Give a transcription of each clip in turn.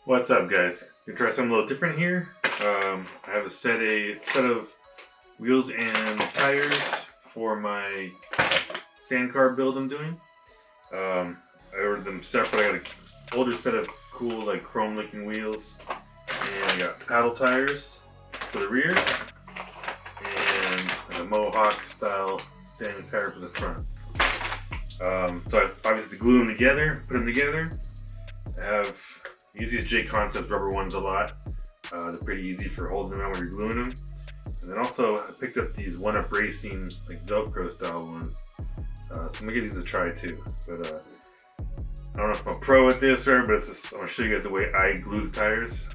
What's up, guys? Gonna try something a little different here. I have a set of wheels and tires for my sandcar build I'm doing. I ordered them separate. I got an older set of cool like chrome looking wheels, and I got paddle tires for the rear, and a Mohawk style sand tire for the front. So I obviously glue them together, put them together. I use these J Concept rubber ones a lot. They're pretty easy for holding them out when you're gluing them. And then also I picked up these One Up Racing like Velcro style ones. So I'm gonna give these a try too. But I don't know if I'm a pro at this or whatever, but I'm gonna show you guys the way I glue the tires.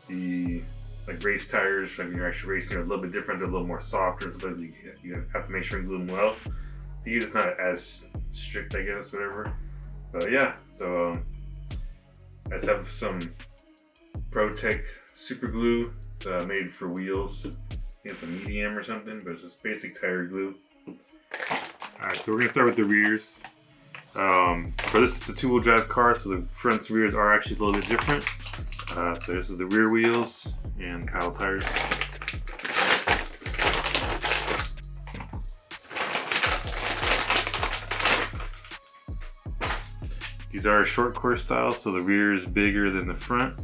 The like race tires, when you're actually racing, are a little bit different. They're a little more softer, so you have to make sure you glue them well. These is not as strict, I guess, whatever. But yeah, so I just have some Tec Super Glue. It's made for wheels. I think it's a medium or something, but it's just basic tire glue. Alright, so we're gonna start with the rears. For this, it's a two-wheel drive car, so the fronts and rears are actually a little bit different. So this is the rear wheels and paddle tires. These are short course style, so the rear is bigger than the front.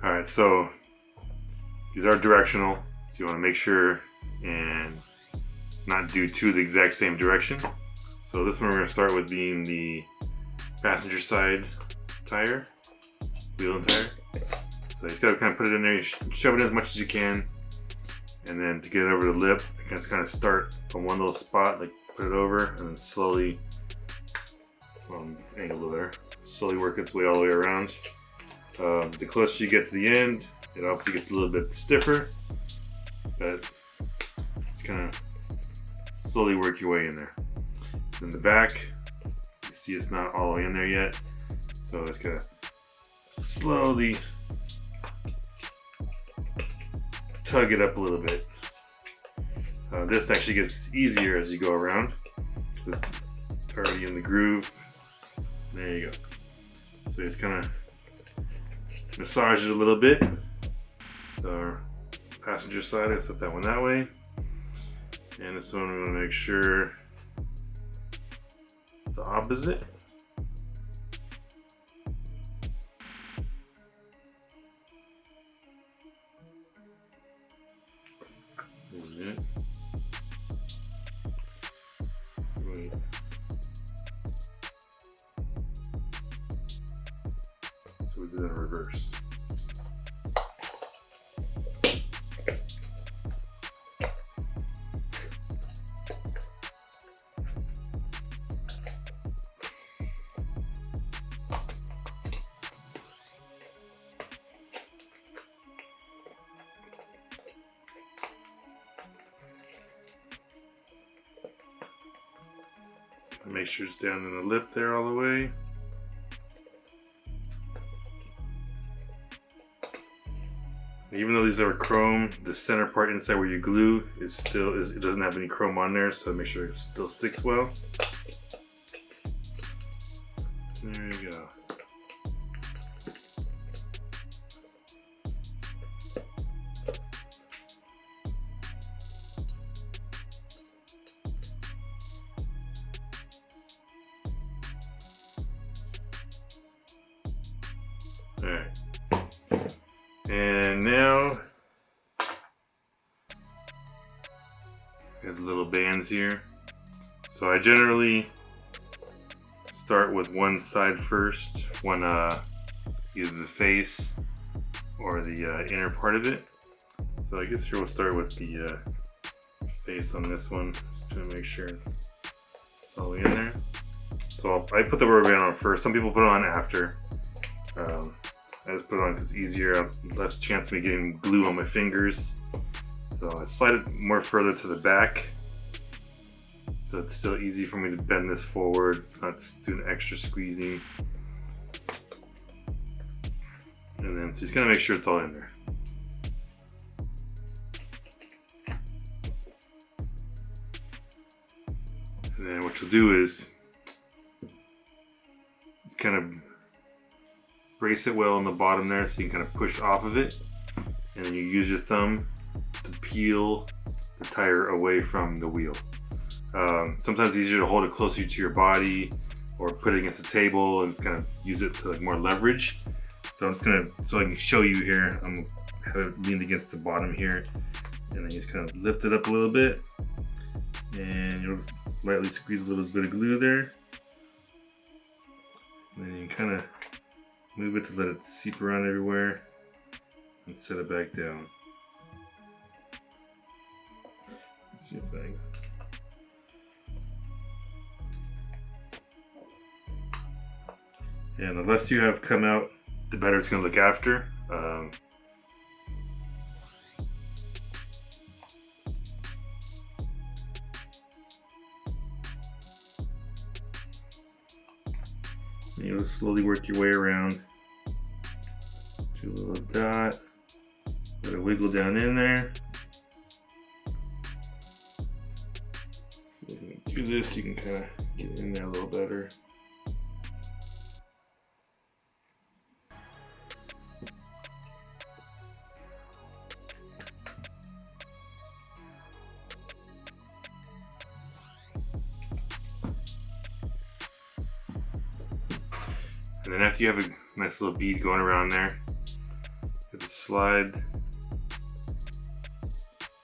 Alright, so these are directional. So you want to make sure and not do two the exact same direction. So this one we're going to start with being the passenger side tire, wheel and tire. So you just got to kind of put it in there, shove it in as much as you can, and then to get it over the lip, you can just kind of start on one little spot, like put it over, and then slowly, angle there, slowly work its way all the way around. The closer you get to the end, it obviously gets a little bit stiffer. But it's kind of slowly work your way in there. In the back, you see it's not all the way in there yet, so it's gonna slowly tug it up a little bit. This actually gets easier as you go around. It's already in the groove. There you go. So just kind of massage it a little bit. So passenger side, I set that one that way, and this one I'm going to make sure it's the opposite. So we did it in reverse. Make sure it's down in the lip there all the way. Even though these are chrome, the center part inside where you glue it doesn't have any chrome on there, so make sure it still sticks well. There you go. Alright, and now got the little bands here. So I generally start with one side first, either the face or the inner part of it. So I guess here we'll start with the face on this one, just to make sure it's all the way in there. So I put the rubber band on first. Some people put it on after. I just put it on because it's easier, less chance of me getting glue on my fingers. So I slide it more further to the back So it's still easy for me to bend this forward. It's not doing extra squeezing. And then, so just gotta make sure it's all in there. And then what you'll do is just kind of brace it well on the bottom there so you can kind of push off of it. And then you use your thumb to peel the tire away from the wheel. Sometimes it's easier to hold it closer to your body or put it against a table and just kind of use it to like more leverage. So I'm just gonna, so I can show you here, I'm gonna have it leaned against the bottom here, and then you just kind of lift it up a little bit, and you'll just lightly squeeze a little bit of glue there. And then you can kind of move it to let it seep around everywhere and set it back down. Let's see if I can. And the less you have come out, the better it's going to look after. You'll slowly work your way around. Do a little dot. Let it wiggle down in there. So if you can do this, you can kind of get in there a little better. And then after you have a nice little bead going around there, you just slide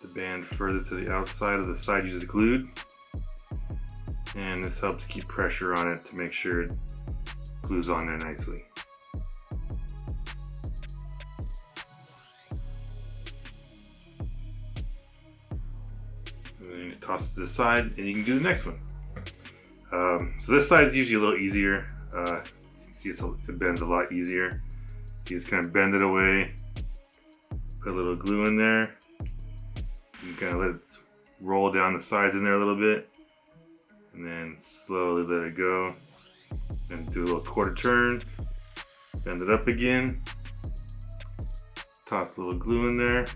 the band further to the outside of the side you just glued. And this helps keep pressure on it to make sure it glues on there nicely. And then you toss it to the side and you can do the next one. So this side is usually a little easier. See, it bends a lot easier. So you just kind of bend it away, put a little glue in there. You kind of let it roll down the sides in there a little bit, and then slowly let it go. And do a little quarter turn, bend it up again, toss a little glue in there,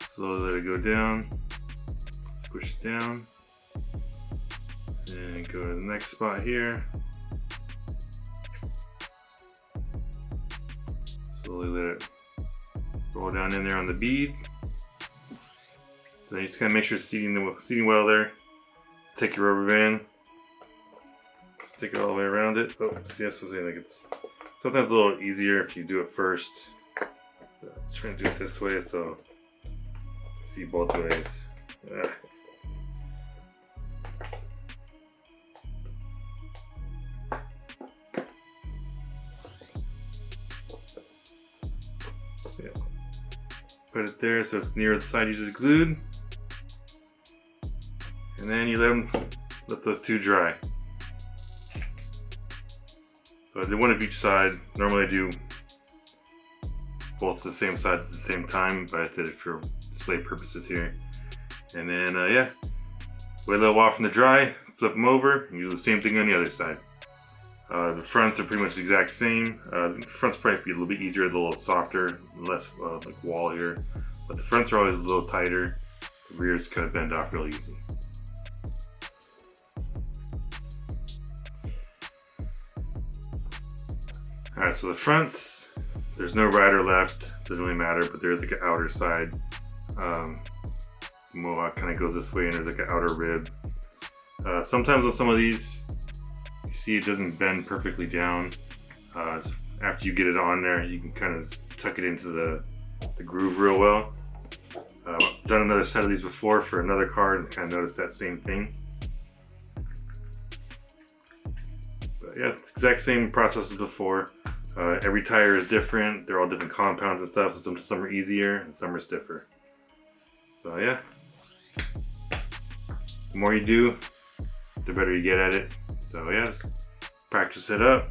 slowly let it go down, squish it down, and go to the next spot here. Slowly let it roll down in there on the bead. So you just kind of make sure it's seating well there. Take your rubber band, stick it all the way around it. Oh, see, that's what I'm saying. Like it's sometimes a little easier if you do it first. Try to do it this way so see both ways. Yeah. Put it there so it's near the side you just glued. And then you let those two dry. So I did one of each side. Normally I do both the same sides at the same time, but I did it for display purposes here. And then yeah, wait a little while from the dry, flip them over, and you do the same thing on the other side. The fronts are pretty much the exact same. The fronts probably be a little bit easier, a little softer, less like wall here. But the fronts are always a little tighter. The rears kind of bend off real easy. Alright, so the fronts, there's no right or left, doesn't really matter, but there's like an outer side. The mohawk kind of goes this way and there's like an outer rib. Sometimes on some of these, you see it doesn't bend perfectly down. After you get it on there, you can kind of tuck it into the groove real well. I've done another set of these before for another car and kind of noticed that same thing. But yeah, it's the exact same process as before. Every tire is different. They're all different compounds and stuff, so some are easier and some are stiffer. So yeah, the more you do, the better you get at it. So yeah, just practice it up,